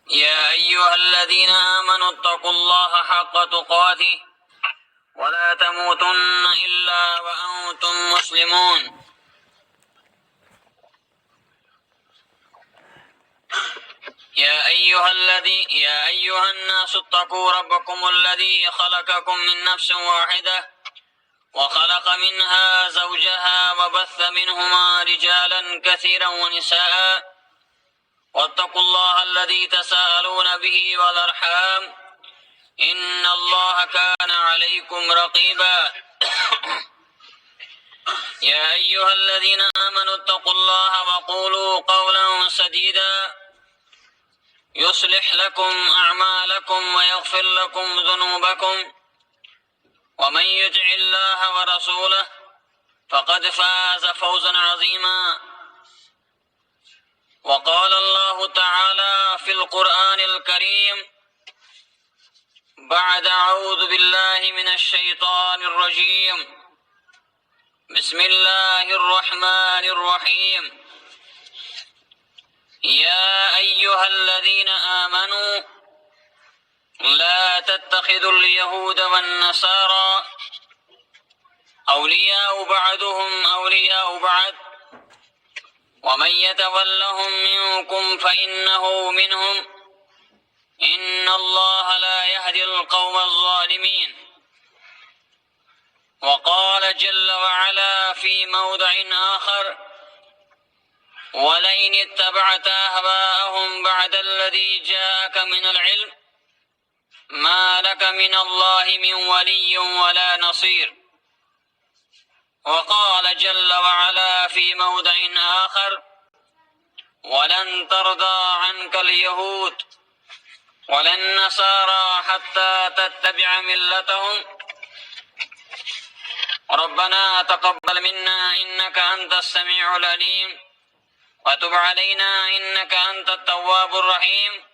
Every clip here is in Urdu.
يا أيها الذين آمنوا اتقوا الله حق تقاته ولا تموتن إلا وأنتم مسلمون. يا أيها الناس اتقوا ربكم الذي خلقكم من نفس واحدة وخلق منها زوجها وبث منهما رجالا كثيرا ونساء واتقوا الله الذي تساءلون به والأرحام إن الله كان عليكم رقيبا. يا أيها الذين آمنوا اتقوا الله وقولوا قولا سديدا يصلح لكم أعمالكم ويغفر لكم ذنوبكم ومن يطع الله ورسوله فقد فاز فوزا عظيما. وقال الله تعالى في القرآن الكريم بعد أعوذ بالله من الشيطان الرجيم بسم الله الرحمن الرحيم يا أيها الذين آمنوا لا تتخذوا اليهود والنصارى أولياء بعضهم أولياء بعض ومن يتولهم منكم فإنه منهم إن الله لا يهدي القوم الظالمين. وقال جل وعلا في موضع آخر ولئن اتبعت أهواءهم بعد الذي جاءك من العلم ما لك من الله من ولي ولا نصير. وقال جل وعلا في موضع آخر ولن ترضى عنك اليهود ولا النصارى حتى تتبع ملتهم ربنا تقبل منا إنك أنت السميع العليم وتب علينا إنك أنت التواب الرحيم.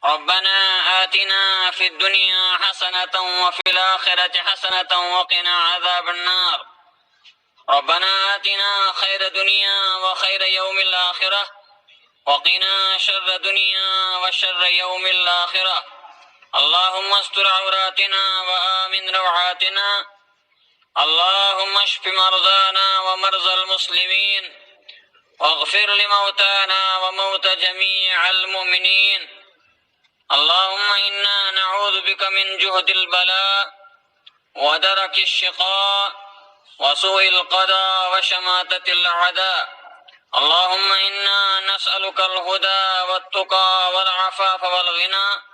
ربنا آتنا في الدنيا حسنة وفي الآخرة حسنة وقنا عذاب النار. ربنا آتنا خير دنيا وخير يوم الآخرة وقنا شر دنيا وشر يوم الآخرة. اللهم استر عوراتنا وآمن روعاتنا. اللهم اشف مرضانا ومرضى المسلمين واغفر لموتانا وموتى جميع المؤمنين. اللهم إنا نعوذ بك من جهد البلاء ودرك الشقاء وسوء القضاء وشماتة الأعداء. اللهم إنا نسألك الهدى والتقى والعفاف والغنى.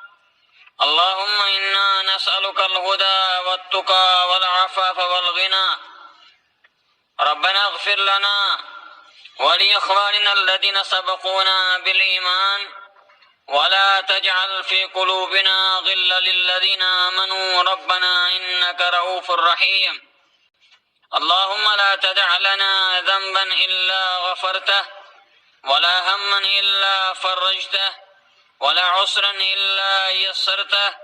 اللهم إنا نسألك الهدى والتقى والعفاف والغنى. ربنا اغفر لنا ولإخواننا الذين سبقونا بالإيمان ولا تجعل في قلوبنا غلا للذين آمنوا ربنا إنك رؤوف رحيم. اللهم لا تدع لنا ذنبا إلا غفرته ولا هما إلا فرجته ولا عسرا إلا يسرته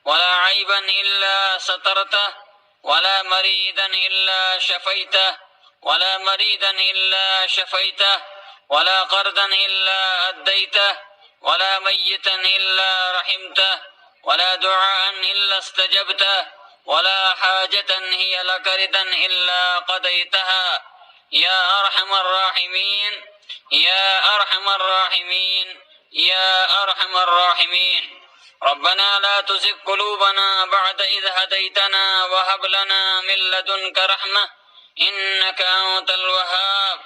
ولا عيبا إلا سترته ولا مريدا إلا شفيته ولا مريدا إلا شفيته ولا قرضا إلا أديته ولا ميتا إلا رحمته ولا دعاء إلا استجبته ولا حاجة هي لك ردا إلا قضيتها يا أرحم الراحمين يا أرحم الراحمين يا أرحم الراحمين. ربنا لا تزغ قلوبنا بعد إذ هديتنا وهب لنا من لدنك رحمة إنك أنت الوهاب.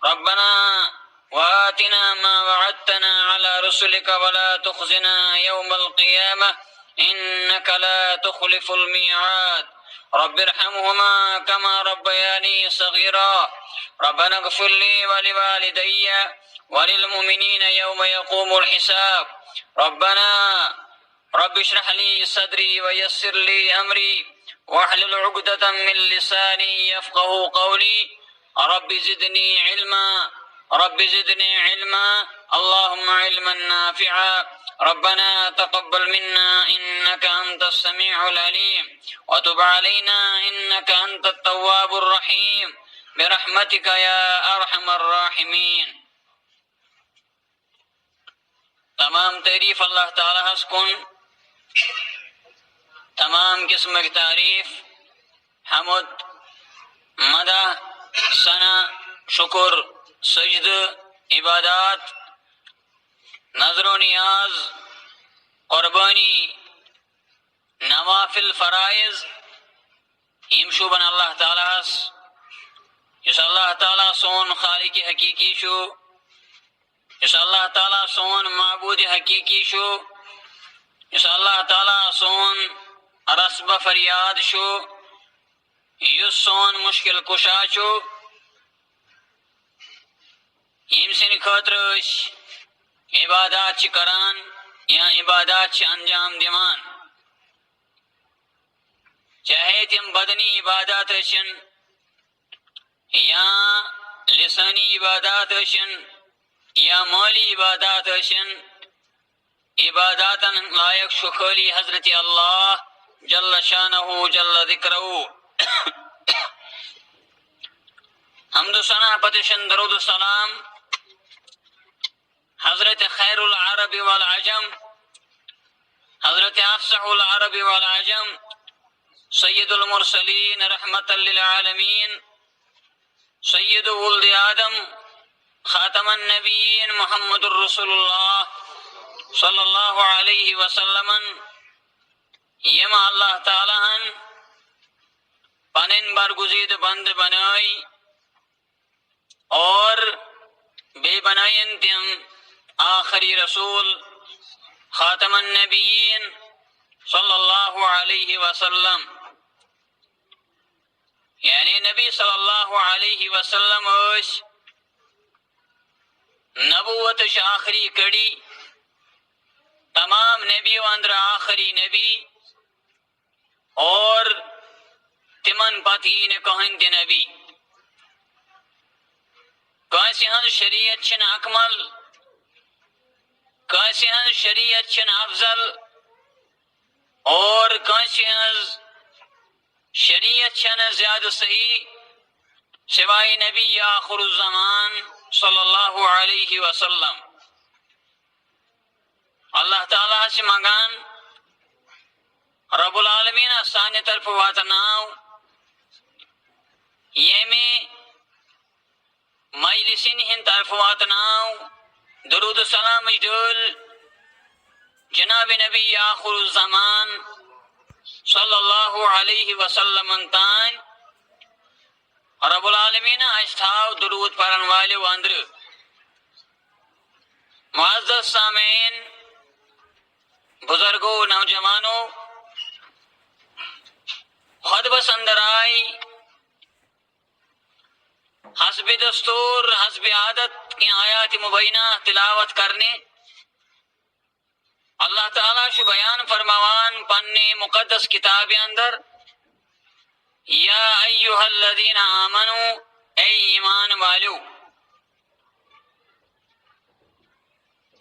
ربنا وآتنا ما وعدتنا على رسلك ولا تخزنا يوم القيامة إنك لا تخلف الميعاد. رب ارحمهما كما ربياني صغيرا. ربنا اغفر لي ولوالدي وللمؤمنين يوم يقوم الحساب. رب اشرح لي صدري ويسر لي أمري واحلل عقدة من لساني يفقه قولي. رب زدني علما رب زدني علما. اللهم علما نافعا. ربنا تقبل منا إنك أنت السميع العليم وتب علينا إنك أنت التواب الرحيم برحمتك يا أرحم الراحمين. تمام تعریف اللہ تعالیٰ ہس کن، تمام قسم کی تعریف، حمد، مدح، ثنا، شکر، سجد، عبادات، نظر و نیاز، قربانی، نوافل، فرائض، یم شوبن اللہ تعالیٰ ہس یس اللہ تعالیٰ سون خالق حقیقی شو، یس اللہ تعالیٰ سون معبود حقیقی شو، یس اللہ تعالیٰ سون رسب فریاد شو، یس سون مشکل کشا شو، یم سن خاطر عبادات چھ کران یا عبادات چھ انجام دیوان، چاہے تم بدنی عبادات اشن یا لسانی عبادات اشن یا مالی عبادات اشن، عبادات لائق شخولی حضرت اللہ جل شانہ جل ذکرہ۔ حمد و ثنا پتشن درود و سلام حضرت خیر العرب والعجم، حضرت افصح العرب والعجم، سید المرسلین رحمت للعالمین، سید ولد آدم، خاتم النبیین محمد الرسول اللہ صلی اللہ علیہ وسلم، یم اللہ تعالیٰ پنن برگزید بند بنائی اور بے بنائن تم آخری رسول خاتم النبیین صلی اللہ علیہ وسلم، یعنی نبی صلی اللہ علیہ وسلم نبوت آخری کڑی، تمام نبیوں اندر آخری نبی، اور تمن پتین کہن تے نبی، کانسی ہن شریعت چھن اکمل، کانسی ہن شریعت چھن افضل، اور کانسی ہن شریعت چھن زیادہ صحیح سوائے نبی آخر الزمان صلی اللہ علیہ وسلم۔ اللہ تعالیٰ سے مگان رب العالمین سانی طرف واتناو یمی مجلسین ہن طرف واتناو درود و سلام اجدول جناب نبی آخر الزمان صلی اللہ علیہ وسلم تان، رب العالمین اشتاو درود پرن والے واندر۔ معزز سامعین، بزرگوں، نوجوانوں، خود بس اندر آئی حسب دستور حسب عادت کی آیات مبینہ تلاوت کرنے، اللہ تعالیٰ شو بیان فرماوان پنی مقدس کتاب اندر، یا ایہا الذین آمنوا، اے ایمان والو،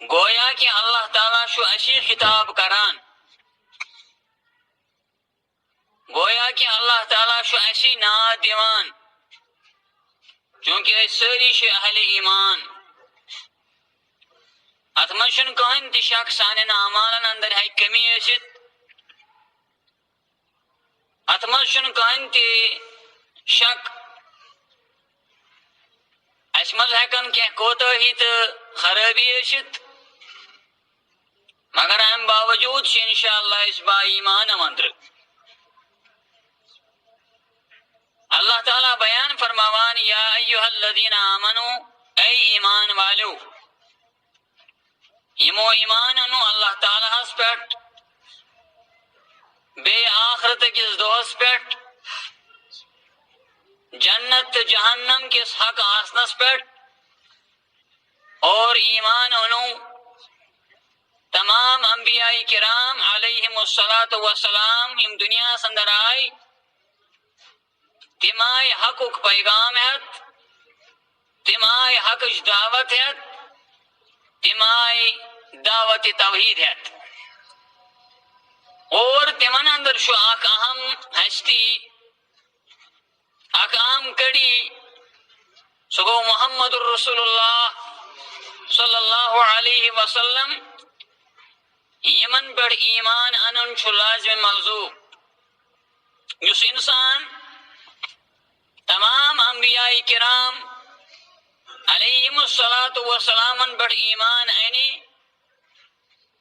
گویا کہ اللہ تعالیٰ شو اسی خطاب کران، گویا کہ اللہ تعالیٰ شو اسی ناد دیوان، چونکہ سری شو اہل ایمان، اتمشن کہن تی شخص آنین اعمالن اندر ہے کمی ایسد، اتمشن کہن تی شک اسمز ہیکن کہ کوتا ہی تا خرابی ایسد، مگر ہم باوجود سے انشاءاللہ اس با ایمان مندر۔ اللہ تعالیٰ بیان فرماوان یا ایہا الذین آمنوا، اے ایمان والو، یمو ایمان انو اللہ تعالیٰ اس پیٹ، بے آخرت کس دوست پیٹ، جنت جہنم کس حق آسنس پیٹ، اور ایمان انو تمام انبیاء کرام علیہم السلام یم دنیا سندر آئی تمائی حق پیغام ہے، تمائی حق دعوت ہے، تمائی دعوت توحید ہے، اور تمن اندر شو اک اہم ہستی اک اہم کڑی سگو محمد الرسول اللہ صلی اللہ علیہ وسلم، پہ ایمان انن چھ لازم ملزوم. اس انسان تمام انبیاء کرام علیہم الصلاۃ والسلام پر ایمان آنے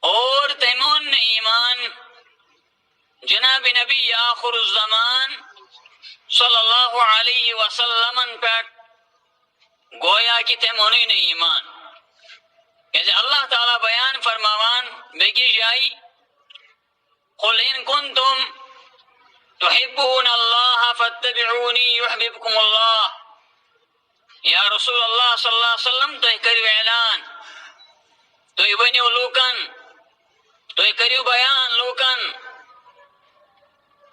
اور تمون ایمان جناب نبی آخر الزمان صلی اللہ علیہ وسلم پر گویا کہ تمون ایمان. جیسے اللہ تعالیٰ بیان فرماوان بیگی جائی قل ان کنتم تحبون اللہ فاتبعونی یحببکم اللہ. یا رسول اللہ صلی اللہ علیہ وسلم تو کریو اعلان، تو ونیو لوکن، تو کریو بیان لوکن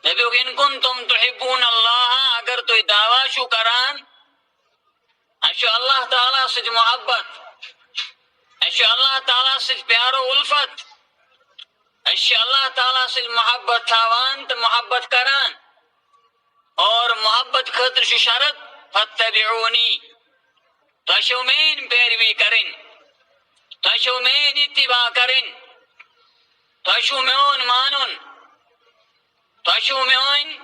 دبیو ان کنتم تحبون اللہ، اگر تو دعویٰ شو کران اشو اللہ تعالیٰ سے محبت، اشو اللہ تعالیٰ سے پیار و الفت، اشو اللہ تعالیٰ سے محبت تھاوان تو محبت کران، اور محبت خاطر شو شرط فاتبعونی، تو اشو مین پیروی کرن، تو اشو مین اتباع کرن، تو اشو میون مانن، تو اشو میون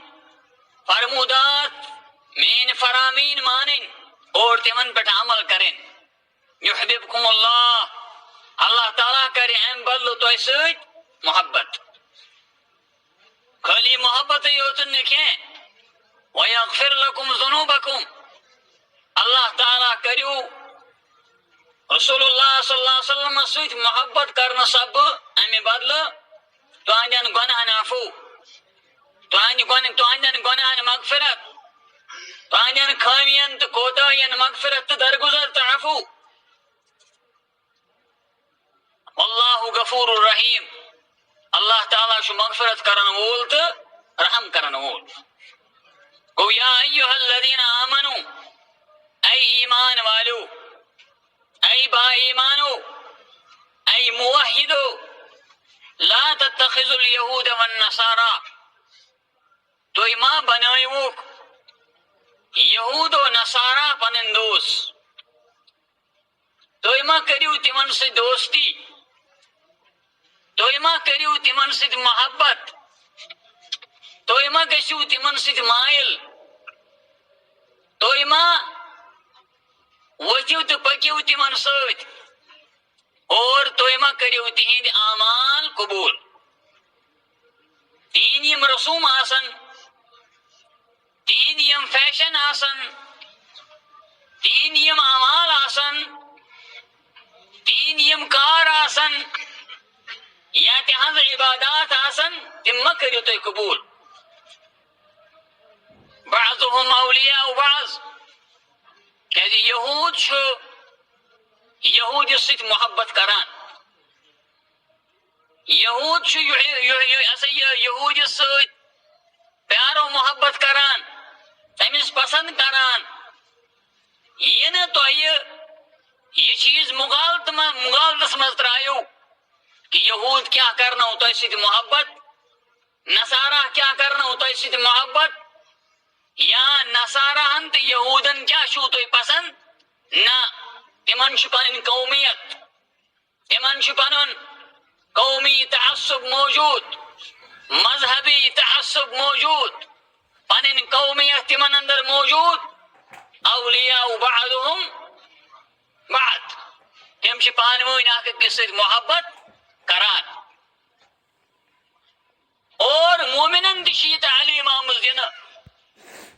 فرمودات مین فرامین مانن اور تمن پر عمل کرن. یحببکم اللہ، اللہ تعالیٰ کرے ایم بدلو تو سۭتۍ محبت. خالی محبت یوتن نکھیں ویغفر لکم ذنوبکم، اللہ تعالیٰ کریو رسول اللہ صلی اللہ علیہ وسلم سۭتۍ محبت کرنا سب امی بدل تہندین گناہن عفو، تہندین گناہن مغفرت، تہندین خامین تو کوتاہین مغفرت تو درگزر تو عفو. اللہ غفور الرحیم، اللہ تعالیٰ شو مغفرت کرن وول تو رحم کرن وول. گو یا ایہا الذین آمنو، اے ایمان والو، اے با ایمانو، اے موحدو، لا تتخذوا اليہود والنصارى، تو ما بنائیوک یہود و نصارہ پنن دوست، تو ما کریو تمن سے دوستی، تو ما کریو تمن سے محبت، تو ما گشو تمن سے مائل، تو ما وچیو تو پکیو تمن سۭتۍ، اور تو ما کریو تہند اعمال قبول. تین یم رسوم آسن، تین یم فیشن آسن، تین یم اعمال آسن، تین یم کار آسن، یا تہذ عبادات آسن، تم ما کریو تو قبول. بعضهم اولیاء بعض، کہ یہود چھو یہود سۭتۍ محبت کران، یہود چھو یہود سۭتۍ پیار و محبت کران، تمس پسند کران. یہ نا تو یہ چیز مغالطس مز ترایو کہ یہود کیا کرنا ہو تو سۭتۍ محبت، نصارہ کیا کرنا ہو تو سۭتۍ محبت، یا نصارہن تو یہودن کیا چھو تو پسند نہ. تمن چھ پنن قومیت، تمن چھ پنن قومی تعصب موجود، مذہبی تعصب موجود، پنن قومیت تمن اندر موجود. اولیاء بعضهم بعض، تم چھ پانوین اکھ أکس سۭتۍ محبت کران. اور مومنن تہ چھ یہ تعلیم آمٕژ دنہٕ،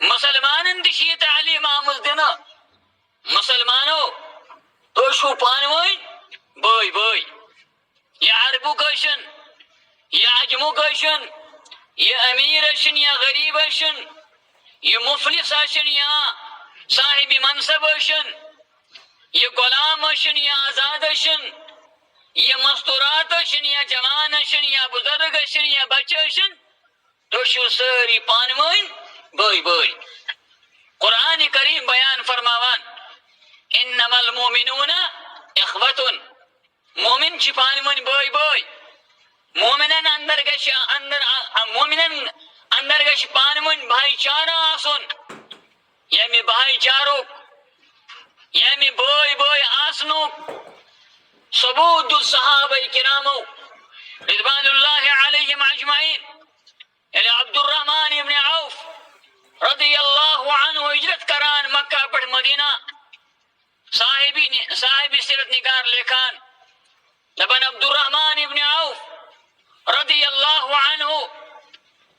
مسلمانن تہ چھ یہ تعلیم آمٕژ دنہٕ. مسلمانو تو چھو پانوین بٲے بٲے، یہ عربک ٲسِن، یہ عجمک ٲسِن، یہ امیر ٲسِن یا غریب ٲسِن، یہ مفلس ٲسِن یا صاحب منصب ٲسِن، یہ غلام ٲسِن یا آزاد ٲسِن، یہ مستورات ٲسِن یا جوان ٲسِن یا بزرگ ٲسِن یا بچہ ٲسِن، تو چھو سٲری پانوین بٲے بٲے. قرآن کریم بیان فرماوان انما المؤمنون اخوتن، مومن چھ پانوین بٲے بٲے. مومنن اندر گژھِ پانوین بھائی چارہ آسن، ییٚمہِ بھائی چارُک، ییٚمہِ بٲے بٲے آسنُک ثبوت الصحابہ کرامو رضوان اللہ عليهم اجمعين. یعنی عبد الرحمن ابن عوف رضی اللہ عنہ ہجرت کران مکہ پہ مدینہ. صاحب سیرت نگار لکھان دپان عبد الرحمن ابن عوف رضی اللہ عنہ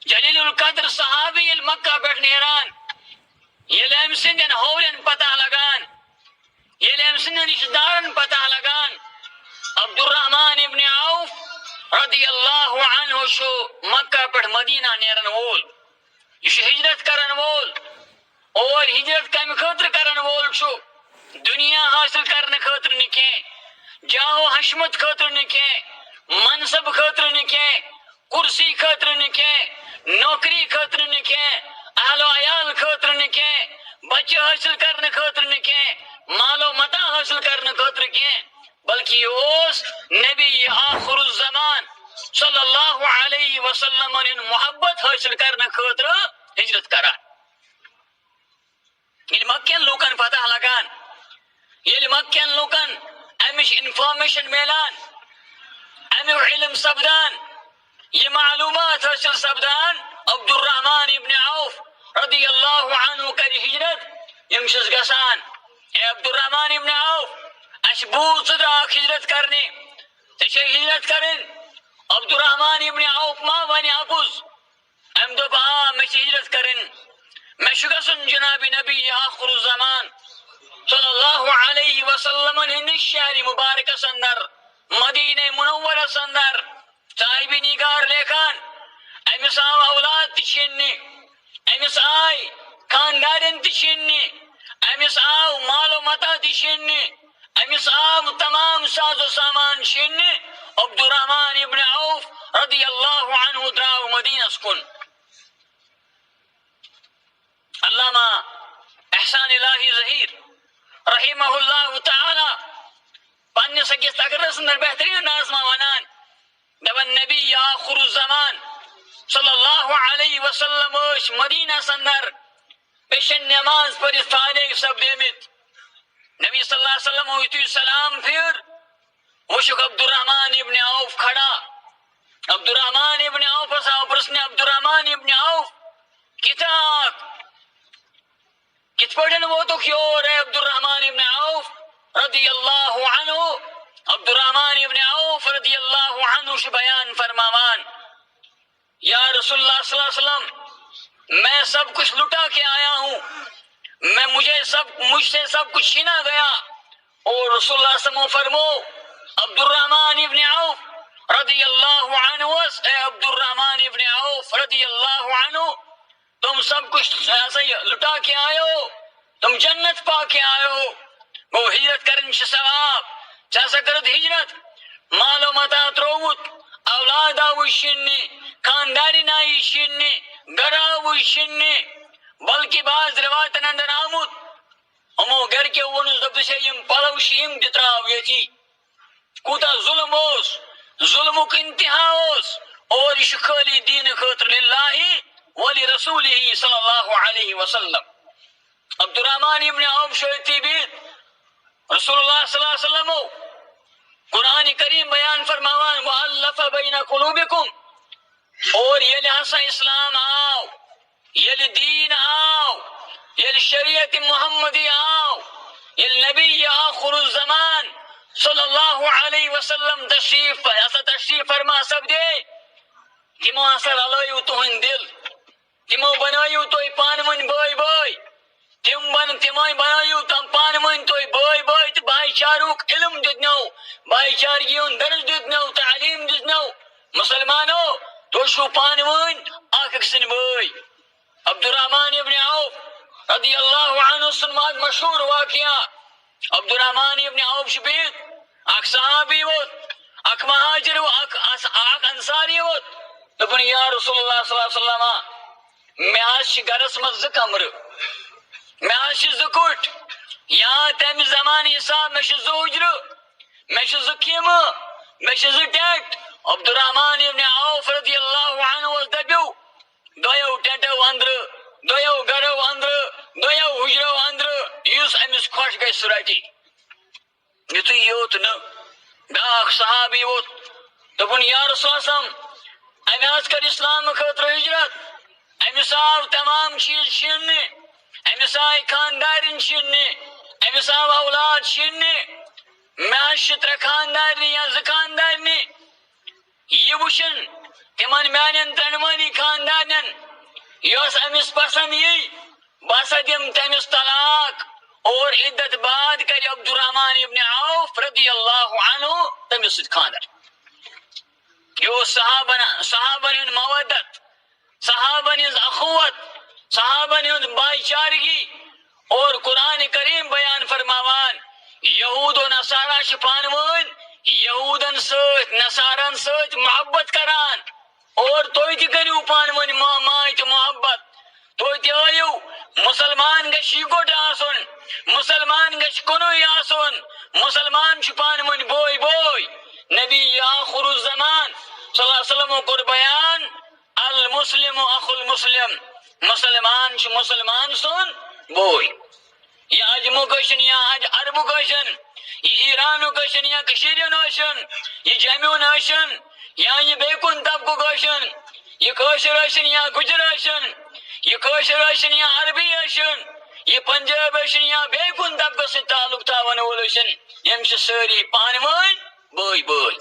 جلیل القدر صحابی مکہ پہ نیران یل ام سندین ہورین پتہ لگان یل ام سندین رشتہ دارن پتہ لگان عبد الرحمن ابن عوف رضی اللہ عنہ شو مکہ پہ مدینہ نیرن وول یہ ہجرت کرن وول اور ہجرت کم خاطر کرن وول شو دنیا حاصل کرنے خاطر نکیں جاہو حشمت خاطر نکیں منصب خاطر نکیں کرسی خاطر نکیں نوکری خاطر نکیں اہل و عیال خاطر نکیں بچے حاصل کرنے خاطر نکیں مال و متاع حاصل کرنے خاطر کیں بلکہ اس نبی آخر الزمان صلی اللہ علیہ وسلم نے محبت حاصل کرنے خاطر ہجرت کرا. یہ مکین لوکن پتہ لگان یل مکین لوکن امش انفارمیشن میلان امیو علم سبدان یہ معلومات حاصل سبدان عبد الرحمن ابن عوف رضی اللہ عنہ کر ہجرت یمشس گسان. اے عبد الرحمن ابن عوف اش بوت صداق ہجرت کرنے تشے ہجرت کرن. عبد الرحمن ابن عوف ما ونی اپوز ام دو بہا میں ہجرت کرن میں شگسن جناب نبی آخر الزمان صلی اللہ علیہ وسلم نے شہر مبارک سندر مدینہ منورہ سندر صاحبی نگار لیکان امس آو اولاد تشینی امس آئی خاندارن تشینی امس آو مال و متا تشینی امس آو تمام ساز و سامان شینی. عبد الرحمن ابن عوف رضی اللہ عنہ دراو مدینہ سکن. علامہ احسان الہی ظہیر رحمہ اللہ تعالی پنہ سکس تقرس اندر بہترین نازمہ ونان دپان نبی آخر الزمان صلی اللہ علیہ وسلم مدینہ سندر پیشن نماز پر فارغ سب دیمت نبی صلی اللہ علیہ وسلم ہوئی سلام پھر وشک عبد الرحمن ابن عوف کھڑا. عبد الرحمن ابن عوف صاحب پرسنے عبد الرحمن ابن عوف کتاب کت پڑھن وہ تو کیوں رہے عبد الرحمن ابن عوف رضی اللہ عنہ. عبد الرحمن ابن عوف رضی اللہ عنہ سے بیان فرماوان یا رسول اللہ صلی اللہ علیہ وسلم میں سب کچھ لٹا کے آیا ہوں مجھ سے سب کچھ چھینا گیا. اور رسول اللہ صلی اللہ علیہ وسلم فرمو عبد الرحمن ابن عوف رضی اللہ عنہ اے عبد الرحمن ابن عوف رضی اللہ عنہ تم سب کچھ ایسے لٹا کے آئے ہو تم جنت پا کے آئے ہو. وہ ہجرت کرن ثواب جیسا کرد ہجرت مال و متا تروت اولاد آوی شنی خانداری نائی شنی گر آوی شنی بلکہ بعض روایتن اندر آمد ہمو گر کے ونس دب سے یم پلو شیم تتراو یتی کوتا ظلم اوس ظلمک انتہا اوس اور یہ خالی دین خاطر للہ ولی رسولہ صلی اللہ علیہ وسلم. عبد الرحمن ابن عوف شویتی بیت رسول اللہ صلی اللہ علیہ وسلم قرآن کریم بیان فرماوان وَأَلَّفَ بَيْنَ قُلُوبِكُمْ اور یہ لحظہ اسلام آؤ یہ دین آؤ یہ شریعت محمدی آؤ یہ نبی آخر الزمان صلی اللہ علیہ وسلم تشریف فرما سب دے تمو اثر علائیو تہن دل تمو بنائیو تو پان من بھائی بھائی تمہیں بنائیو تم پان من تو بھائی بھائی تو بھائی چاروک علم دتنو بھائی چارگیون درس دتنو تعلیم دتنو مسلمانو تو شو پان من آخر سن بھائی. عبد الرحمن ابن عوف رضی اللہ عنہ سنمات مشہور واقعہ عبد الرحمن ابن عوف شبیت اک صحابی وت اک مہاجر اک انصاری وت دپن یا رسول اللہ صلی اللہ علیہ وسلم میں آج گرس مز کمر میں آج زکوٹ یا تم زمان حساب میں زوجر میں زکیم میں ٹیٹ. عبد الرحمن ابن عوف رضی اللہ عنہ دبیو دویو ٹیٹو اندر دویو گرو اندر دویو حجرو اندر یس امس خوش گئی سراٹی یتو یوت نا بیاکھ صحابی ووت دپن یا رسول اللہ امس کر اسلام خاطر ہجرت، امس آو تمام چیز چھیننے، امس آئی خاندارن چھیننے، امس آو اولاد چھیننے، میں ترے خاندارنی یا زٕ خاندارنی یہ وچھن تمن میانن ترنوانی خاندانن یس امس پسند یی بسا دم تمس طلاق اور عدت بعد کر عبدالرحمن ابن عوف رضی اللہ عنہ تمس ست خاندر. یہ صحابن ہند مودت، صحابن ہند اخوت، صحابن ہند بھائی چارگی. اور قرآن کریم بیان فرماوان یہود و نصارہ چھ پانوان یہودن ست نصارن ست محبت کران، اور توی تہ کریو پانوان ماے تہ محبت. توی تہ آیو مسلمان گژھِ یکوٹ آسن، مسلمان گژھِ کنوے آسن، مسلمان چھ پانوان بوے بوے. نبی آخر الزمان صلی اللہ علیہ وسلم کور بیان المسلم اخو المسلم، مسلمان چھ مسلمان سن بوے. یہ اجمو کشن یا عربو کشن، یہ ایرانو کشن یا کشیرین اشن، یہ جامعون اشن یا یہ بیکن طبقو کشن، یہ کشر اشن یا گجر اشن، یہ کشر اشن یا عربی اشن، یہ پنجاب اشن یا بیکن طبقو سے تعلق تاون ولشن، یم چھ ساری پانوان بوئی بوئی.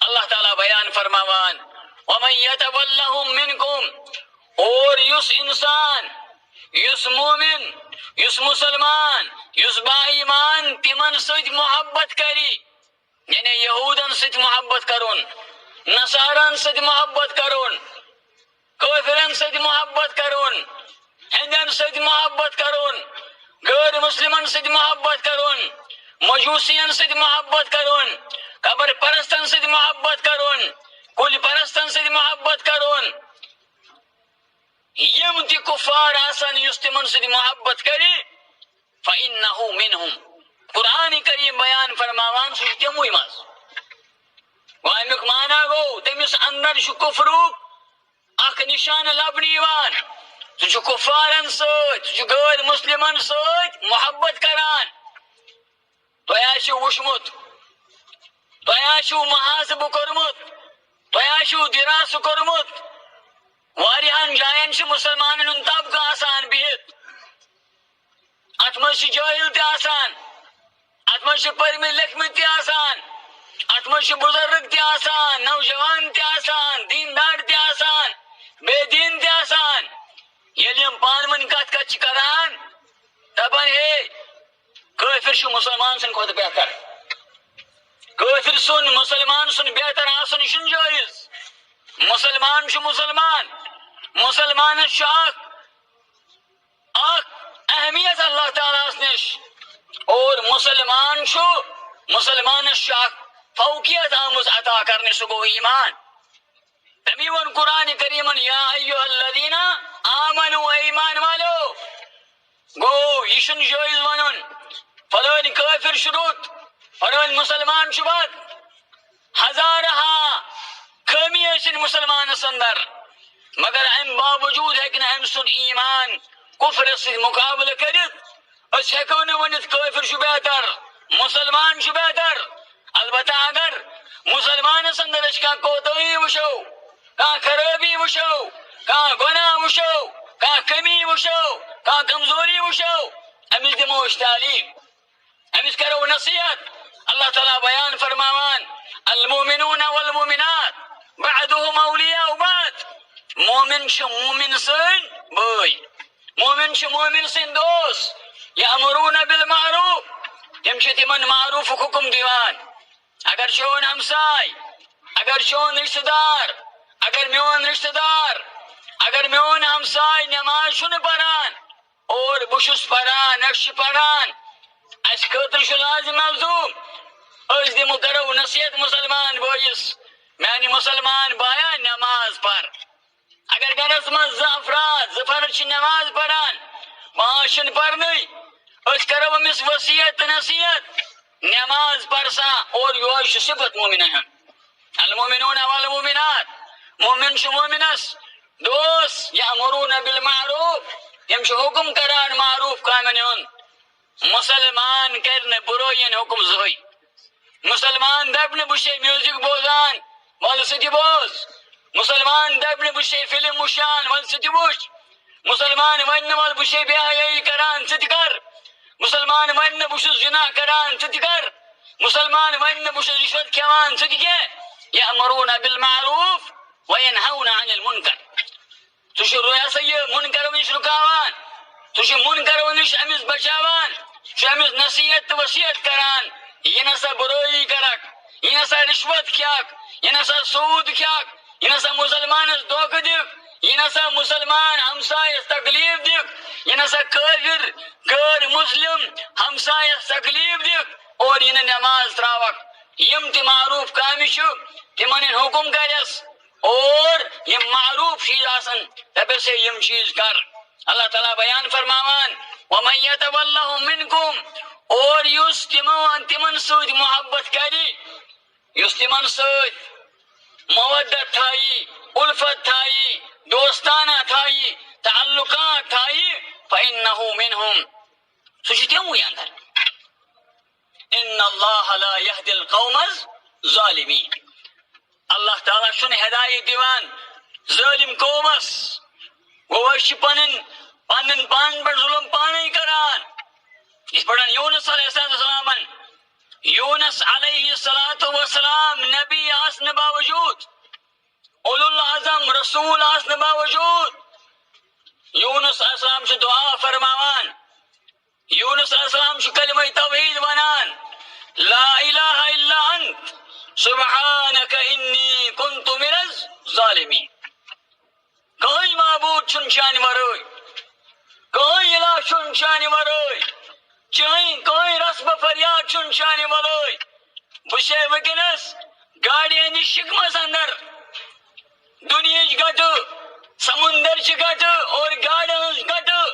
اللہ تعالیٰ بیان فرماوان ومن یتولہم منکم، اور یس انسان، یس مومن، یس مسلمان، یس با ایمان تمن ست محبت کری، یعنی یہودن ست محبت کرون، نصارن ست محبت کرون، کافرن ست محبت کرون، ہندن ست محبت کرون، غیر مسلمن ست محبت کرون، مجوسین ست محبت کرون، قبر پرستن ست محبت کرون، کل پرستن ست محبت کرون. یم تی کفار آسان یس تمن ست محبت کری فإنه منهم، قرآن کریم بیان فرماوان سو تموی مز. وامیک مانا گو تمس اندر چھ کفروک اخ نشان لبنی وان، سو چھ کفارن ست، سو چھ غیر مسلمان ست محبت کران. تۄہہِ آسِو وٕچھمُت، تۄہہِ آسِو محاسبہٕ کوٚرمُت، تۄہہِ آسِو دِراسہٕ کوٚرمُت واریاہن جاین چھ مسلمانن ہُنٛد طبقہٕ آسان بِہِتھ، اتھ منٛز چھ جٲہِل تہِ آسان، اتھ منٛز چھ پٔرمٕتۍ لیکھمٕتۍ تہِ آسان، اتھ منٛز چھ بُزرگ تہِ آسان، نوجوان تہِ آسان، دیندار تہِ آسان، بے دین تہِ آسان. ییٚلہِ یِم پانہٕ ؤنۍ کتھ چھ کران دپان ہے کٲفر چھ مسلمان سٕنٛدِ کھۄتہٕ بہتر، کٲفر سُنٛد مسلمان سُنٛد بہتر آسن چھُنہٕ جٲیز. مسلمان چھ مسلمان، مسلمانس چھ اکھ اہمیت اللہ تعالیٰ نش، اور مسلمان چھ مسلمانس چھ اکھ فوقیت آمٕژ عطا کرنہِ، سُہ گوٚو ایمان. تمی وون قرآن کریمن یا ایہا الذین آمنوا، ایمان والو. گو یہ چھُنہٕ جٲیز ونُن فلٲنۍ کٲفر چھُ رُت، فلٲنۍ مسلمان چھُ بد. ہزارہا خٲمی ٲسِن مسلمانس اندر، مگر امہِ باوجوٗد ہیٚکہِ نہٕ أمۍ سُنٛد ایمان کفرس سۭتۍ مقابلہٕ کٔرِتھ. أسۍ ہیٚکو نہٕ ؤنِتھ کٲفر چھُ بہتر، مسلمان چھُ بہتر. البتہ اگر مسلمانس اندر أسۍ کانٛہہ کوتٲہی وٕچھو، کانٛہہ خرٲبی وٕچھو، کانٛہہ گۄناہ وٕچھو، کانٛہہ کمی وٕچھو، کانٛہہ کمزوری وٕچھو، أمِس دِمو أسۍ تعلیٖم، أمِس کرو نصیحت. اللہ تعالیٰ بیان فرماوان المؤمنون والمؤمنات بعضهم اولیاء بعض، مومن چھ مومن سٕنٛدۍ بٲے، مومن چھ مومن سٕنٛدۍ دوست. یأمرون بالمعروف، تم چھ تمن معروفُک حکم دِوان. اگر چون ہمساے، اگر چون رشتہ دار، اگر میون رشتہ دار، اگر میون ہمساے نماز چھُنہٕ پران اور بہٕ چھُس پران، أسۍ چھِ پران، اَسہِ خٲطرٕ چھُ لازم ملزوم أسۍ دِمو کرو نصیحت مسلمان بٲیِس، میانہِ مسلمان بایا نماز پر. اگر گرس منٛز زٕ افراد زٕ فرد چھِ نماز پران، پانٛژھ چھِنہٕ پرنٕے، أسۍ کرو أمِس وصیت تہٕ نصیحت نماز پر سا. اور یہوے چھُ صفت مومنن ہُنٛد. المؤمنون والمؤمنات، مومن چھُ مومنس دوست. یأمرون بالمعروف، یِم چھِ حکم کران معروف کامٮ۪ن ہُنٛد. مسلمان کرِ نہٕ بُرٲیین حکم زٕہٕنۍ. مسلمان دپہِ نہٕ بہٕ چھُسے میوٗزک بوزان وَلہٕ ژٕ تہِ بوز. مسلمان دبن بشے فلم وشان ول ستی وش مسلمان ون ول بشے بے حیائی کران ستی کر مسلمان ون بش زنا کران ستی کر مسلمان ون بش رشوت کھیوان ستی کے یأمرون بالمعروف وینہون عن المنکر تش رویا سا یہ منکر ونش رکاوان تش منکر ونش امس بچاوان چھ امس نصیحت وصیت کران یہ نسا بروئی کرک یہ نسا رشوت کھیاک یہ نسا سود کھیاک یہ نسا مسلمان دھوکہ دک یہ نسا مسلمان ہمسایس تکلیف دک یہ نسا کافر غیر مسلم ہمسایس تکلیف دک اور یہ نماز تراوک یم تی معروف کامی چھو تمن حکم کرس اور یہ معروف چیز آسن تب سے یم چیز کر اللہ تعالیٰ بیان فرماوان وَمَن يَتَوَلَّهُم مِّنكُمْ اور یس تمن سۭتۍ محبت کری یس تمن سۭتۍ مودت تھائی الفت تھائی دوستانہ تھائی تعلقات تھائی فَإِنَّهُ مِنْهُمْ سُہ چھُ تِموٕے اندر ان اللہ لا يهدي القوم الظالمین اللہ تعالیٰ چھُنہٕ ہدایت دیوان ظٲلم قومس گوٚو أسۍ چھِ پنن پان پٮ۪ٹھ ظلم پانے کران یِتھ پٲٹھۍ یونس علیہ السلام یونس علیہ السلام نبی آسنہٕ باوجوٗد اولو العظم رسول آسنہٕ باوجوٗد یونس علیہ السلام چھُ دعا فرماوان یونس علیہ السلام چھُ کلمہ توحید ونان لا الہ الا انت سبحانک انی کنت من الظالمین کٕہٕنۍ معبوٗد چھُنہٕ چانہِ ورٲے کٕہٕنۍ الہ چھُنہٕ چانہِ ورٲے کٕہٕنۍ رسبہٕ فریاد چھُنہٕ چانہِ ورٲے بہٕ چھے وٕنکیٚنس گاڑِ ہٕنٛدِس شِکمس اندر دُنہِچ گٹہٕ سمندرچہِ گٹہٕ اور گاڑِ ہٕنٛز گٹہٕ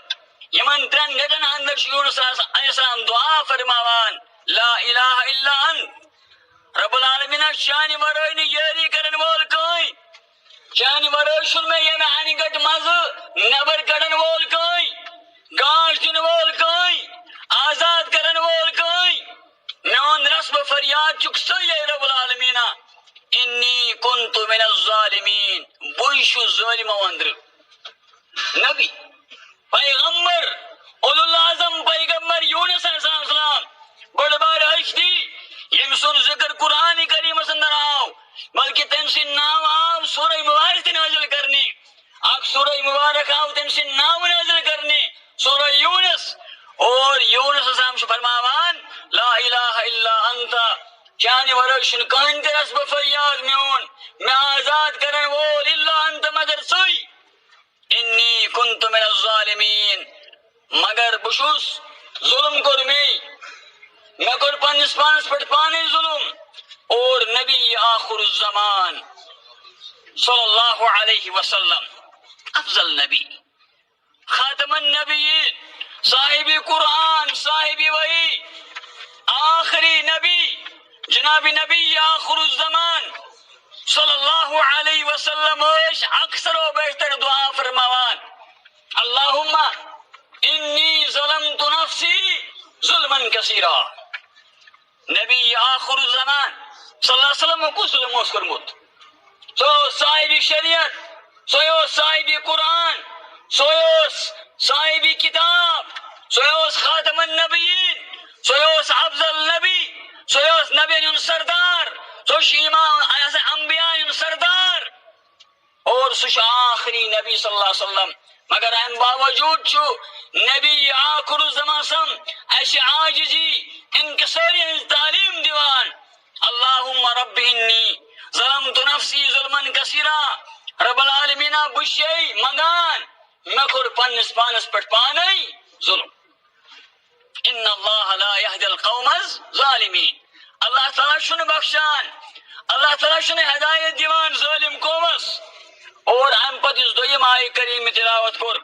یمن ترٛٮ۪ن گٹن اندر چھُ یونس علیہ السلام دعا فرماوان لا الہ الا انت رب العالمینس چانہِ ورٲے نہٕ یٲری کرن وول کٕہٕنۍ چانہِ ورٲے چھُنہٕ مےٚ ییٚمہِ انہِ گٹہِ منٛزٕ نٮ۪بر کڑن وول کٕہٕنۍ گاش دِنہٕ وول کٕہٕنۍ آزاد کرن وول کٕہٕنۍ میون رسبہٕ فریاد چھُکھ ژٕے رب العالمینا انی کنت من الظالمین بٕے چھُس ظٲلمو اندرٕ نبی پیغمبر اولو العظم پیغمبر یونس علیہ السلام بڑ بار ہستی یم سن ذکر قرآن کریمس اندر آو بلکہ تم سن ناو آو سورہ مبارک نازل کرنے اک سورہ مبارک آو تم سن ناو نازل کرنے سورہ یونس اور یونس اسلام سے فرماوان لا الہ الا انت چانہ ورٲے چھُنہٕ کٕہٕنۍ تہِ رسبہٕ فریاد میون مےٚ آزاد کرن وول الا انت مگر ژٕے انی کنت من الظالمین مگر بہٕ چھُس ظلم کوٚر مےٚ کوٚر پننس پانس پٮ۪ٹھ پانے ظلم اور نبی آخر الزمان صلی اللہ علیہ وسلم افضل نبی خاتم النبیین صاحب قرآن صاحب وحی آخری نبی جناب نبی آخر الزمان صلی اللہ علیہ وسلم اکثر و بیشتر دعا فرماوان اللہم انی ظلمت نفسی ظلما کثیرا نبی آخر الزمان صلی اللہ علیہ وسلم کو ظلم اوس کوٚرمُت سُہ اوس صاحب شریعت سُہ اوس صاحب قرآن سُہ اوس صاحب کتاب سُہ اوس خاتم النبیین سُہ اوس افضل نبی سُہ اوس نبیَن ہُنٛد سردار سُہ چھُ انبیاء ہُنٛد سردار اور سُہ چھُ آخری نبی صلی اللہ علیہ وسلم مگر امہِ باوجوٗد چھُ نبی آخر الزمان سم اَسہِ عاجزی انکساری ہٕنٛز تعلیٖم دِوان اللہم رب انی ظلمت نفسی ظلما کثیرا رب العالمینا بہٕ چھُسے منگان مےٚ کوٚر پننس پانس پٮ۪ٹھ پانے ظلم ان اللہ لا يهدي القوم الظالمین اللہ تعالیٰ چھُنہٕ بخشان اللہ تعالیٰ چھُنہٕ ہدایت دِوان ظٲلم قومس اور امہِ پتہٕ یُس دوٚیِم آیہِ کریٖمہِ تلاوت کوٚر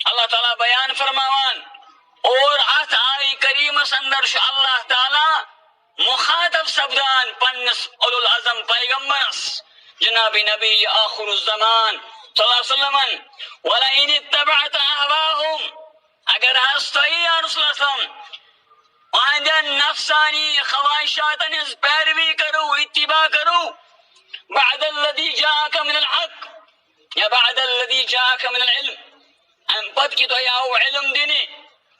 اللہ تعالیٰ بیان فرماوان اور اتھ آیہِ کریٖمس اندر چھُ اللہ تعالیٰ مخاطب سپدان پننس اولو العظم پیغمبرس جناب نبی آخر الزمان صلی اللہ علیہ وسلم وَلَئِنِ اتَّبَعْتَ أَهْوَاءَهُمْ اگر حض تۄہہِ یا رسول اللہ اہندین نفسانی خواہشاتن ہز پیروی کرو اتباع کرو بعد الذی جاءک من الحق بعد الذي جاءك من العلم ام پت کی تو آو علم دینے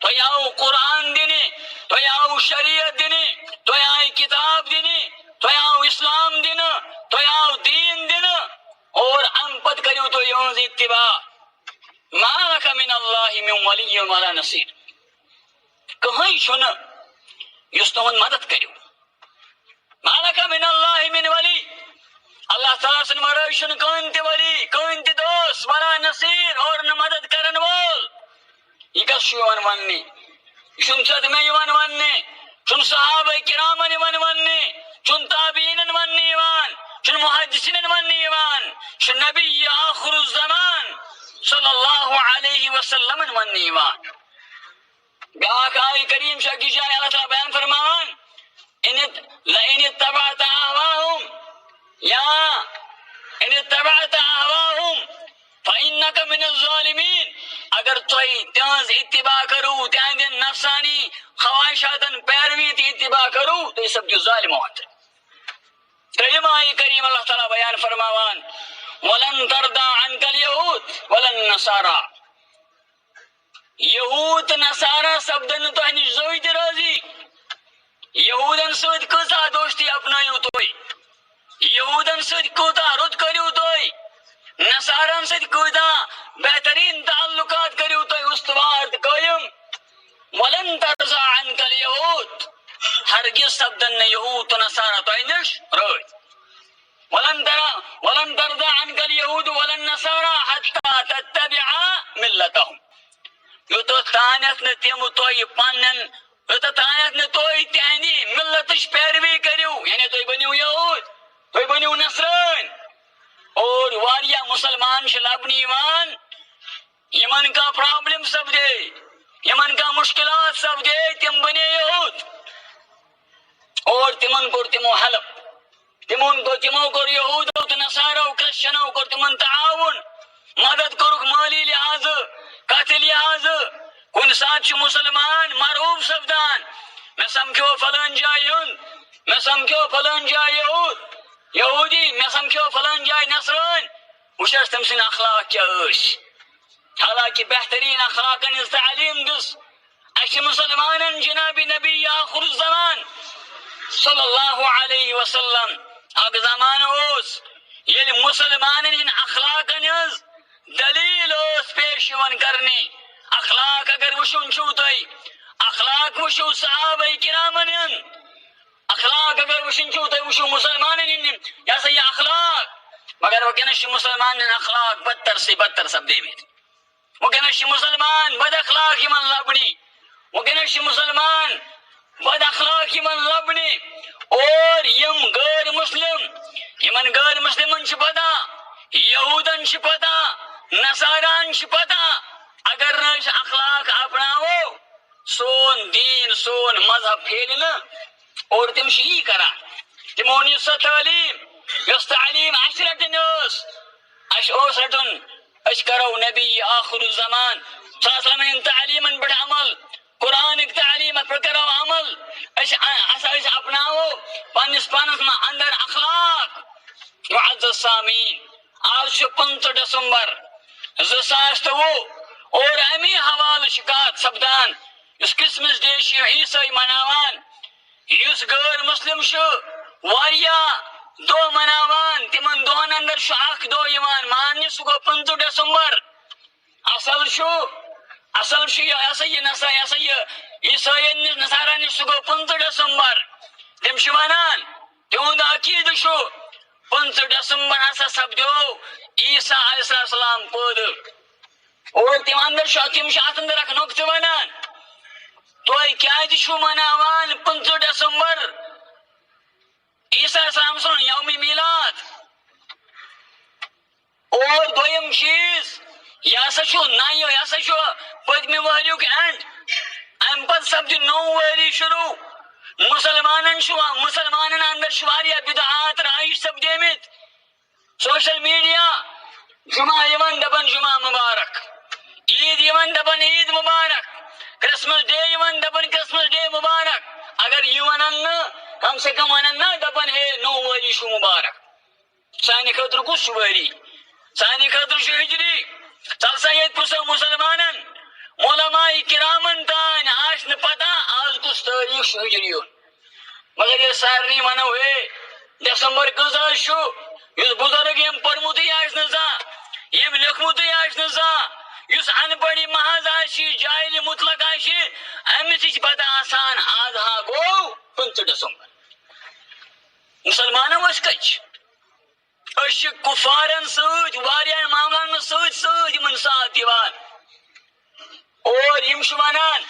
تو آو قرآن دینے تو آو شریعت دینے تو آئی کتاب دینے تو آو اسلام دینا تو آو دین دینا اور ام پت کریو تو یونز اتباع ما لك من اللہ من ولی ولا نصیر کہیں چھنا یس تہن مدد کریو ما لك من اللہ من ولی اللہ تعالیٰ سن ورائشن کون تی ولی کون تی دوست ولا نصیر اور نہ مدد کرن وول یہ کس یوان وننے چون صد میں یوان وننے چون صحابہ کرامن یوان وننے چون تابعین وننے یوان چون محدثین وننے یوان چون نبی آخر الزمان صلی اللہ علیہ وسلم وننے یوان بیاک آئی کریم شاہ کی جائے اللہ تعالیٰ بیان فرمان لئن اتبعت اہواہم یا ان اتبعت اہواہم فإنک من الظالمین اگر توئی تیانز اتباع کرو تیاندین نفسانی خواہشاتن پیروی تی اتباع کرو تو یہ سب جو ظالم ہوتا ہے ترجمہ کریم اللہ تعالیٰ بیان فرماوان ولن ترضى عنك اليهود ولن النصارى یہود نصارہ سبدن تو ہنی زوی درازی یہودن سوید کسا دوستی اپنائیو توئی یہودن سوید کوتا رد کریو توئی نصاران سوید کوتا بہترین تعلقات کریو توئی استوار قائم ولن ترضى عنك اليهود ہرگز سبدن یہود و نصارہ توئی نش روید ولن ترضى عنك اليهود ولا النصارى حتى تتبع ملتهم یو تو تانیت نے تیم توئی پانن یو تو تانیت نے توئی تینی ملتش پیروی کریو یعنی توئی بنیو یہود توئی بنیو نصران اور واریا مسلمان شلابنی ایمان یمن کا پرابلم سب دے یمن کا مشکلات سب دے تم بنے یہود اور تمن کو تمو حلب تمن کو تمو کو یہود و نصارہ و کرسچنہ کو تمن تعاون مدد کرک مالی لحاظ قاتل لحاظ کن ساتھ مسلمان معروف سبدان میں سمکھو فلان جائے میں سمکھو فلان جائے یہودی میں سمکھو فلان جائے نصران وشرس تم سن اخلاق کیا عش حالانکہ بہترین اخلاق اس تعلیم دس اش مسلمان جناب نبی آخر الزمان صلی اللہ علیہ وسلم اگ زمان اوس یل مسلمان ان اخلاق نز دلیل اس پیشون کرنے اخلاق اگر وشون چھوتائی اخلاق وشو صحابہ کرامن اخلاق اگر وشن چھوتائی وشو مسلمان یا سی اخلاق مگر وہ کنش مسلمان اخلاق بدتر سے بدتر سب دے میں وہ کنش مسلمان بد اخلاق من لبنی وہ کنش مسلمان بد اخلاق من لبنی اور یم غیر مسلم یمن غیر مسلمن چھ پتا یہودن چھ پتا نصاران چھ پتا اگر نش اخلاق اپناو سون دین سون مذہب پھیلنا اور تم شیئی کرا تمونی سا تعلیم یس تعلیم عشرت نوس اش اوس رٹن اش کرو نبی آخر الزمان صلی اللہ علیہ وسلم تعلیم بڑھ عمل قرآن تعلیم پر کرو عمل اش اپناو پانس ما اندر اخلاق معزز سامین آج 15 دسمبر 2002 اور امی حوال شکات سبدان اس قسمس ڈے عیسائی مناوان یس غیر مسلم شو واریا دو مناوان تمن دون اندر شو اخ دو یوان ماننی سو گو 15 دسمبر اصل شو ایسا عیسائی نصارانی سو گو 15 دسمبر تم شو ونان تہند عقید شو 15 دسمبر ہسا سپدو عیسیٰ علیہ السلام پود اور تم اندر شو تم ات اندر اخ نقطہ ونان تھی کیا شو مناوان 15 دسمبر عیسیٰ علیہ السلام سن یوم میلاد اور دویم چیز یہ سا چھو نائیو یہ سا چھو پدمی وحریو کے اینڈ ام پت سب دی نو وحری شروع مسلمانن اندر شواریا بدعات رائش سب دیمت سوشل میڈیا جمعہ یون دبن جمعہ مبارک عید یون دبن عید مبارک کرسمس ڈے یون دبن کرسمس ڈے مبارک اگر یون کم سے کم ونن دبن ہے نو وری شو مبارک سانی خطر کس وری سانی خاطر چھ ہجری چل سا یہ پرسو مسلمانن علماء کرامن تان آس پتہ آج کس تاریخ ہجری مگر یہ سارے ونو ہے دسمبر کز اس بزرگ یم پورمت یم لکھمت اس ان پڑھ محض جاہل مطلق امس پتہ آسان آج ہا گو 15 دسمبر مسلمانوں کچھ کفارن سارا معاملان من سن ساتھ دیوان اور یم ونان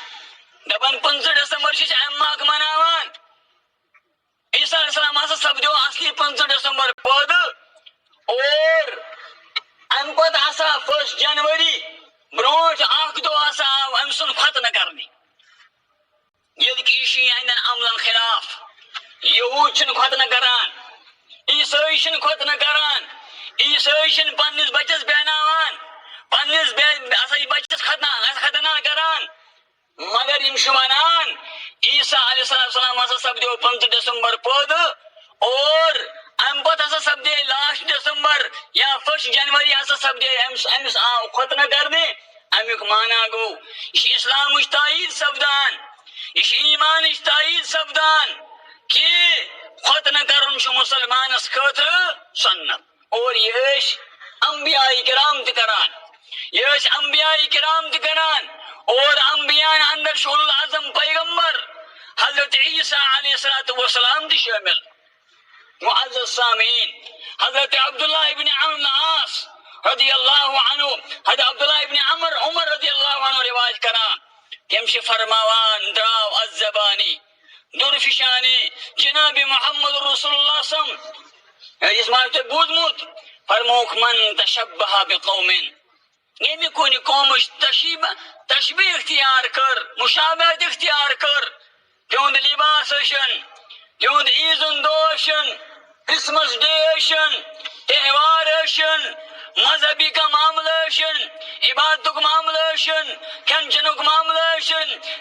دپان 15 دسمبر اماک مناوان عیسیٰ علیہ السلام ہسا سپدو اصلی 15 دسمبر پود اور ام پتہ ہسا 1 جنوری بروٹ اخ دو ہسا آو ام سن ختنہ کرنے یہ عیشی ہندن عملن خلاف یہود چھن ختنہ کران عیسائی چھن ختنہ کران عیسائی چھن پنس بچس بہناوان پنس بچس ختنہ کران مگر یم ونان عیسیٰ علیہ السلام ہسا سپدو 15 دسمبر پود اور ام پتہ ہسا سپدے لاسٹ دسمبر یا 1 جنوری ہسا سپدے امس آو ختنہ کرنے امیک مانا گو یہ اسلام تائید سپدان یہ ایمان تائید سپدان کہ ختنہ کرن مسلمانس خاطر سنت اور یہ انبیاء کرام تہ کران یہ انبیاء کرام تہ کران اور انبیاء اندر شول العظم پیغمبر حضرت عیسیٰ علیہ السلام تہ شامل معزز سامعین حضرت عبداللہ ابن عمرو بن عاص رضی اللہ عنہ حضرت عبداللہ ابن عمر رضی اللہ عنہ روایت کران تم فرماوان دراو الزبانی درفشانی جناب محمد رسول اللہ صلی اللہ علیہ وسلم اس معنی بوزمت فرموک من تشبہ بقوم یمی کونی قوم تشبیہ اختیار کر مشابہت اختیار کر تہند لباس تہند عیزن دو کرسمس ڈے تہوار مذہبی کا معاملہ عبادت معاملہ کھین چنک معاملہ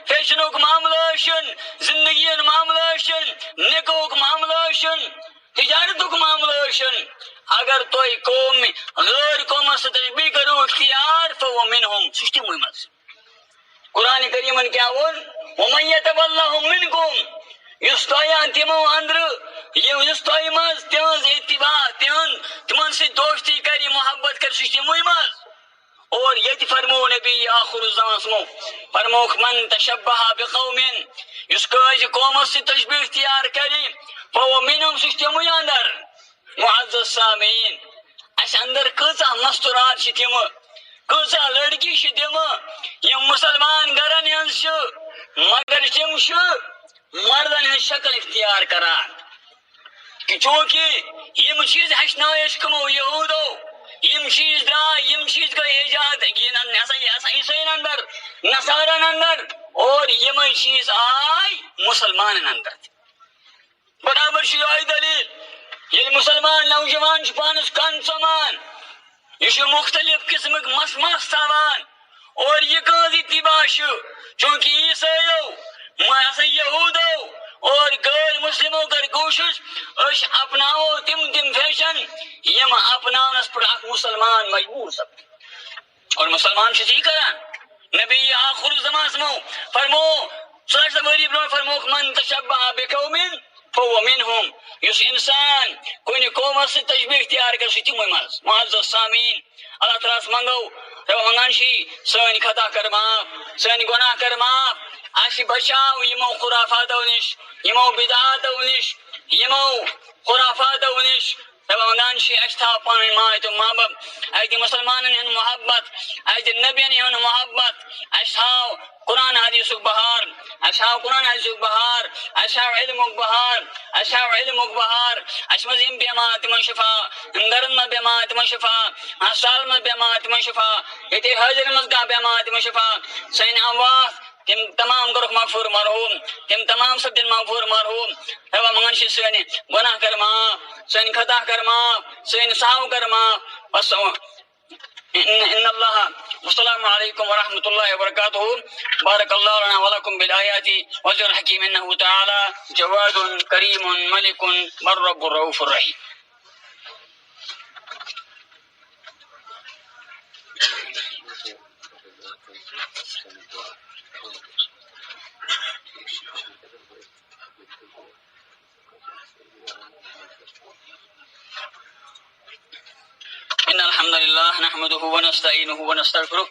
فیشنک معاملہ زندگی معاملہ نکوک معاملہ تجارتک معاملہ اگر توئی قوم غیر قوم سے تشبیہ کرو اختیار فهو منهم سشتم مز قرآن کریم کیا ومن يتولهم منكم یستویان تمو اندر یس توئی مز تہذ اتباع تمن سے دوستی کری محبت کر سشتم مز اور یہ فرمو نبی آخر الزمان سمو فرموک من تشبہ بقوم اس قوم سے تشبیہ اختیار کری فهو منهم سشتم اندر معزز سامعین اس اندر کچھ مستورات تم کچھ لڑکی تم یم مسلمان گرن ہز مگر تم مردن ہز شکل اختیار کران چونکہ یم چیز ہچنائش کمو یہودو یم چیز گئی ایجاد عیسائین اندر نصارن اندر اور یم چیز آئی مسلمان اندر برابر آئی دلیل یہ مسلمان نوجوان پانس کن ثمان یہ مختلف قسمک مس تھوان اور یہ کز اتباع چونکہ عیسائیو یہودو اور غیر مسلموں کر کوشش اش اپناؤ تم فیشن یم اپنانس پر اخ مسلمان مجبور سب اور مسلمان چھ کران نبی آخر زمان سمو فرمو صلی اللہ علیہ فرموک من تشبہ بقوم فهو منهم یس انسان کوئی قوم سے تشبیہ اختیار کر ستی مز معزز سامعین اللہ تعالیٰ منگو رب منگانشی سن خطا کر معاف سن گناہ کر معاف آسی بچاو یمو خرافاتو نش یمو بدعاتو نش یمو خرافاتو نش رب منگانشی اشتا پانی ماہ ماں باپ ایدی مسلمانن ہن محبت ایدی نبیان ہن محبت اشتاو قرآن حدیث بہار اشاو قرآن حدیث بہار اشاو علم بہار اشاو علم بہار اشمزیم بیمات من شفا اندرن من بیمات من شفا اسال من بیمات من شفا ایتی حجر من کا بیمات من شفا سین اموات تم تمام گروہ مغفور مرحوم تم تمام سب دن مغفور مرحوم روا منگنشی سینی گناہ کر معاف سین خطا کر معاف سین ساو کر معاف وسو ان اللہ والسلام علیکم ورحمۃ اللہ وبرکاتہ بارک اللہ لنا ولکم بالآیات وذکر الحکیم انہ تعالی جواد کریم ملک بر رب الرؤوف الرحیم الحمد لله نحمده ونستعينه ونستغفره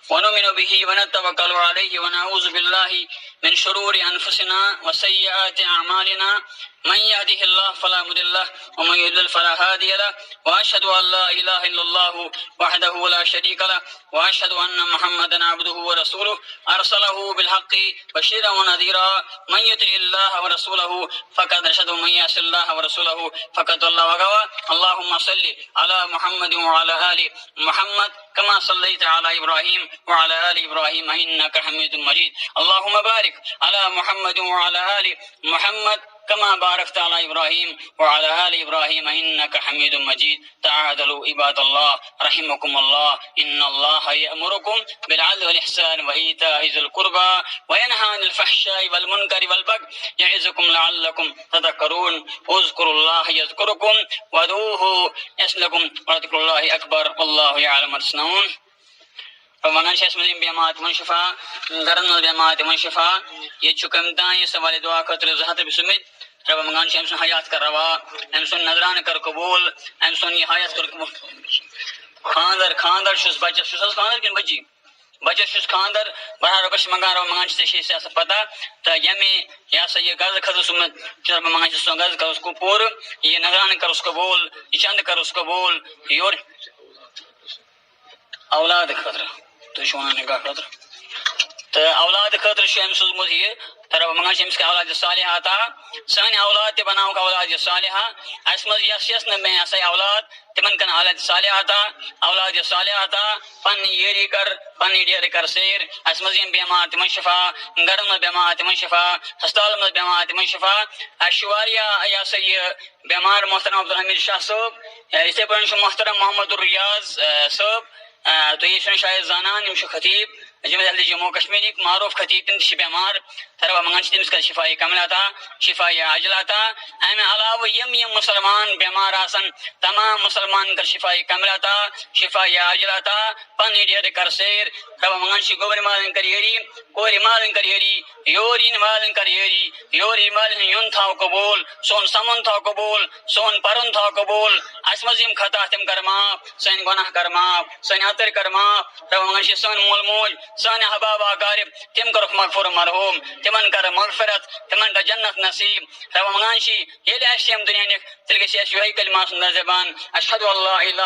ونؤمن به ونتوكل عليه ونعوذ بالله من شرور أنفسنا وسيئات أعمالنا من يهده الله فلا مضل له ومن يضلل فلا هادي له وأشهد أن لا إله إلا الله وحده لا شريك له وأشهد أن محمدا عبده ورسوله أرسله بالحق بشيرا ونذيرا من يطع الله ورسوله فقد رشد ومن يعص الله ورسوله فقد ضل وغوى اللهم صل على محمد وعلى آل محمد كما صليت على إبراهيم وعلى آل إبراهيم إنك حميد مجيد اللهم بارك على محمد وعلى آل محمد كما باركت على إبراهيم وعلى آل إبراهيم إنك حميد مجيد تعادلوا عباد الله رحمكم الله إن الله يأمركم بالعدل والإحسان وإيتاء ذي القربى وينهى عن الفحشاء والمنكر والبغي يعظكم لعلكم تذكرون اذكروا الله يذكركم وادعوه يسلكم ولذكر الله أكبر والله يعلم ما تصنعون ومن شخص مدين بيامات من شفاء درن بيامات من شفاء يجوكم داي سوال دعاء كتر زهات بسمت رب مغان شمس حیات کر روا امسون نظران کر قبول امسون یہ حیات کر قبول خاندر شس بچہ شس خاندر کن بچی بچہ شس خاندر بہر رکش مگان رو مغان سے شی سے پتہ تا یمی یا سے یہ گز کھد سمت رب مغان سے گز کر اس کو پور یہ نظران کر اس قبول یہ چند کر اس قبول یور اولاد خطر تو شونا نگاہ خطر تو اولاد خطر شیم سوزمت یہ رب منگان شمس کے اولاد صالحہ تا سانی اولاد تے بناو کا اولاد صالحہ اسمز یس نہ میں اسے اولاد تمن کن اولاد صالحہ تا اولاد صالحہ تا پن یری کر پن ڈیر کر سیر اسمز یم بیمار تمن شفا گرم بیمار تمن شفا ہسپتال میں بیمار تمن شفا اشواریا یا سی بیمار محترم عبدالحمید شاہ صاحب اسے پر محترم محمد الریاض صاحب تو یہ شاید زانان یمش خطیب جمعیت اہل جموں کشمیری معروف خطیب تم تش بیمار تربا منگان تمس کا شفائی کامل عطا شفائی عاجل عطا ایم علاوہ یم مسلمان بیمار آسن تمام مسلمان کر شفائی کامل عطا شفائی عاجل عطا پانی ڈیر کر سیر تربا منگان شی گوبر مالن کر یری کوری مالن کر یری یورین مالن کر یری یوری مالن یون تھا قبول سون سمن تھا قبول سون پرن تھا قبول اسمزیم خطا تم کرما سین گناہ کرما سین اتر کرما تربا منگان شی سون مول موج سان احباب اقارب تم کر مغفور مرحوم تمن کر مغفرت تمن کا جنت نصیب رب منگان شی یہ اشیم دنیا نے تلک سی کلمات زبان اشهد ان لا اله